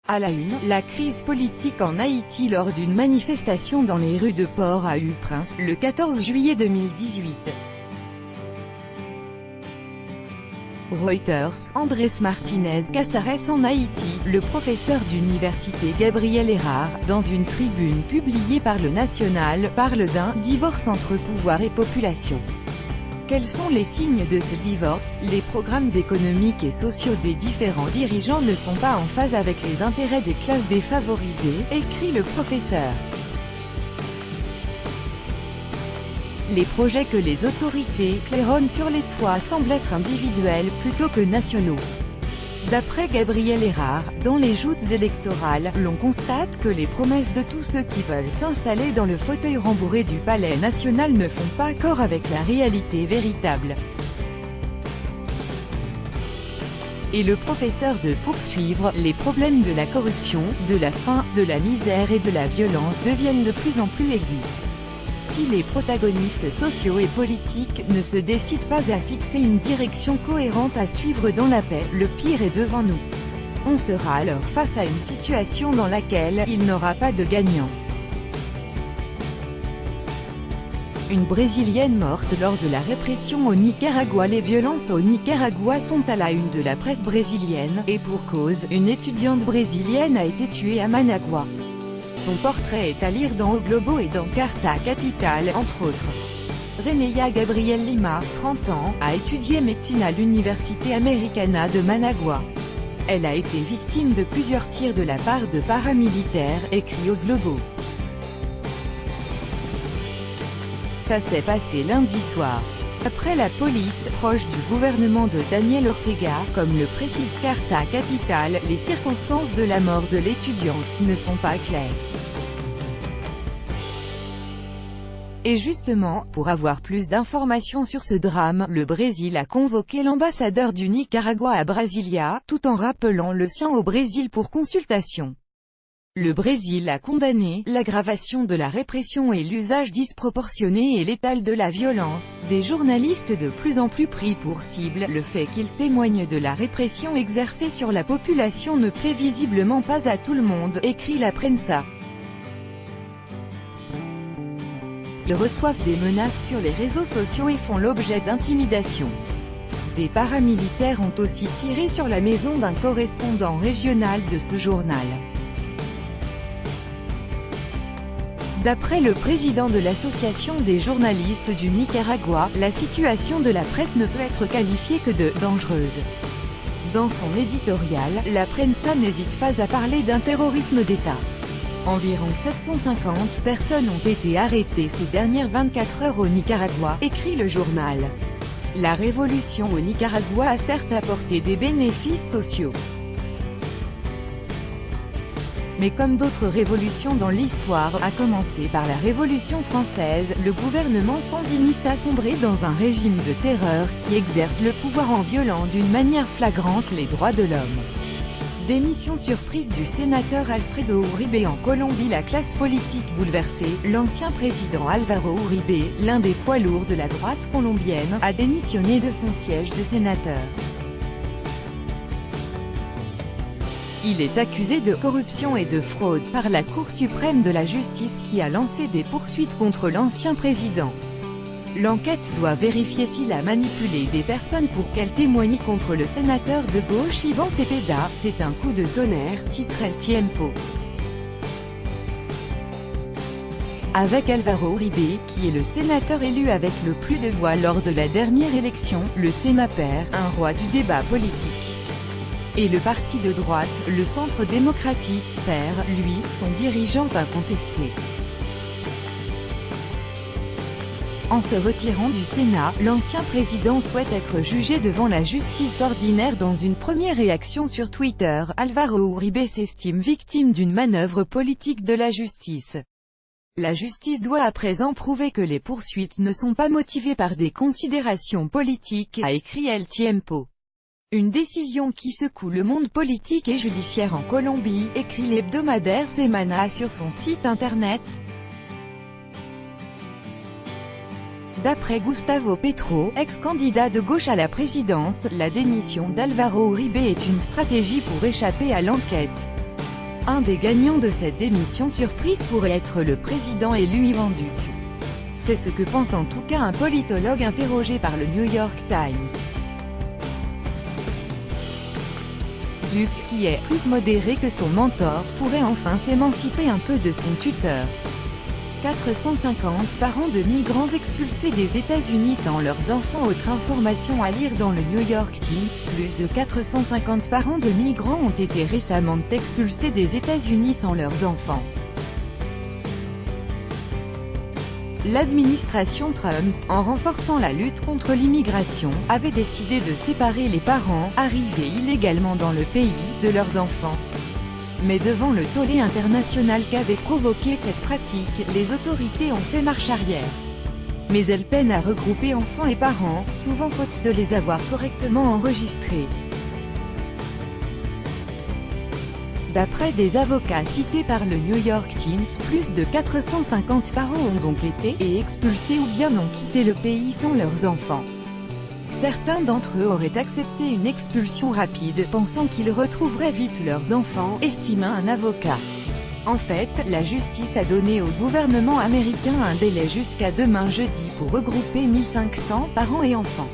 À la une, la crise politique en Haïti lors d'une manifestation dans les rues de Port-au-Prince, le 14 juillet 2018. Reuters, Andrés Martínez Casares en Haïti, le professeur d'université Gabriel Errard, dans une tribune publiée par Le National, parle d'un « divorce entre pouvoir et population ». Quels sont les signes de ce divorce? Les programmes économiques et sociaux des différents dirigeants ne sont pas en phase avec les intérêts des classes défavorisées, écrit le professeur. Les projets que les autorités claironnent sur les toits semblent être individuels plutôt que nationaux. D'après Gabriel Errard, dans les joutes électorales, l'on constate que les promesses de tous ceux qui veulent s'installer dans le fauteuil rembourré du Palais national ne font pas accord avec la réalité véritable. Et le professeur de poursuivre, les problèmes de la corruption, de la faim, de la misère et de la violence deviennent de plus en plus aigus. Si les protagonistes sociaux et politiques ne se décident pas à fixer une direction cohérente à suivre dans la paix, le pire est devant nous. On sera alors face à une situation dans laquelle il n'aura pas de gagnant. Une Brésilienne morte lors de la répression au Nicaragua. Les violences au Nicaragua sont à la une de la presse brésilienne, et pour cause, une étudiante brésilienne a été tuée à Managua. Son portrait est à lire dans O Globo et dans Carta Capital, entre autres. Reneia Gabriel Lima, 30 ans, a étudié médecine à l'Université Americana de Managua. Elle a été victime de plusieurs tirs de la part de paramilitaires, écrit O Globo. Ça s'est passé lundi soir. Après la police, proche du gouvernement de Daniel Ortega, comme le précise Carta Capital, les circonstances de la mort de l'étudiante ne sont pas claires. Et justement, pour avoir plus d'informations sur ce drame, le Brésil a convoqué l'ambassadeur du Nicaragua à Brasilia, tout en rappelant le sien au Brésil pour consultation. Le Brésil a condamné l'aggravation de la répression et l'usage disproportionné et létal de la violence, des journalistes de plus en plus pris pour cible. Le fait qu'ils témoignent de la répression exercée sur la population ne plaît visiblement pas à tout le monde, écrit la Prensa. Ils reçoivent des menaces sur les réseaux sociaux et font l'objet d'intimidations. Des paramilitaires ont aussi tiré sur la maison d'un correspondant régional de ce journal. D'après le président de l'Association des journalistes du Nicaragua, la situation de la presse ne peut être qualifiée que de « dangereuse ». Dans son éditorial, la Prensa n'hésite pas à parler d'un terrorisme d'État. Environ 750 personnes ont été arrêtées ces dernières 24 heures au Nicaragua, écrit le journal. La révolution au Nicaragua a certes apporté des bénéfices sociaux. Mais comme d'autres révolutions dans l'histoire, à commencer par la Révolution française, le gouvernement sandiniste a sombré dans un régime de terreur, qui exerce le pouvoir en violant d'une manière flagrante les droits de l'homme. Démission surprise du sénateur Alfredo Uribe en Colombie. La classe politique bouleversée, l'ancien président Álvaro Uribe, l'un des poids lourds de la droite colombienne, a démissionné de son siège de sénateur. Il est accusé de corruption et de fraude par la Cour suprême de la justice qui a lancé des poursuites contre l'ancien président. L'enquête doit vérifier s'il a manipulé des personnes pour qu'elles témoignent contre le sénateur de gauche Iván Cepeda. C'est un coup de tonnerre, titre El Tiempo. Avec Álvaro Uribe, qui est le sénateur élu avec le plus de voix lors de la dernière élection, le Sénat perd, un roi du débat politique. Et le parti de droite, le Centre démocratique, perd, lui, son dirigeant incontesté. En se retirant du Sénat, l'ancien président souhaite être jugé devant la justice ordinaire. Dans une première réaction sur Twitter, Álvaro Uribe s'estime victime d'une manœuvre politique de la justice. La justice doit à présent prouver que les poursuites ne sont pas motivées par des considérations politiques, a écrit El Tiempo. Une décision qui secoue le monde politique et judiciaire en Colombie, écrit l'hebdomadaire Semana sur son site internet. D'après Gustavo Petro, ex-candidat de gauche à la présidence, la démission d'Álvaro Uribe est une stratégie pour échapper à l'enquête. Un des gagnants de cette démission surprise pourrait être le président élu Ivan Duque. C'est ce que pense en tout cas un politologue interrogé par le New York Times. Duque, qui est plus modéré que son mentor, pourrait enfin s'émanciper un peu de son tuteur. 450 parents de migrants expulsés des États-Unis sans leurs enfants. Autre information à lire dans le New York Times, plus de 450 parents de migrants ont été récemment expulsés des États-Unis sans leurs enfants. L'administration Trump, en renforçant la lutte contre l'immigration, avait décidé de séparer les parents, arrivés illégalement dans le pays, de leurs enfants. Mais devant le tollé international qu'avait provoqué cette pratique, les autorités ont fait marche arrière. Mais elles peinent à regrouper enfants et parents, souvent faute de les avoir correctement enregistrés. D'après des avocats cités par le New York Times, plus de 450 parents ont donc été expulsés ou bien ont quitté le pays sans leurs enfants. Certains d'entre eux auraient accepté une expulsion rapide, pensant qu'ils retrouveraient vite leurs enfants, estima un avocat. En fait, la justice a donné au gouvernement américain un délai jusqu'à demain jeudi pour regrouper 1500 parents et enfants.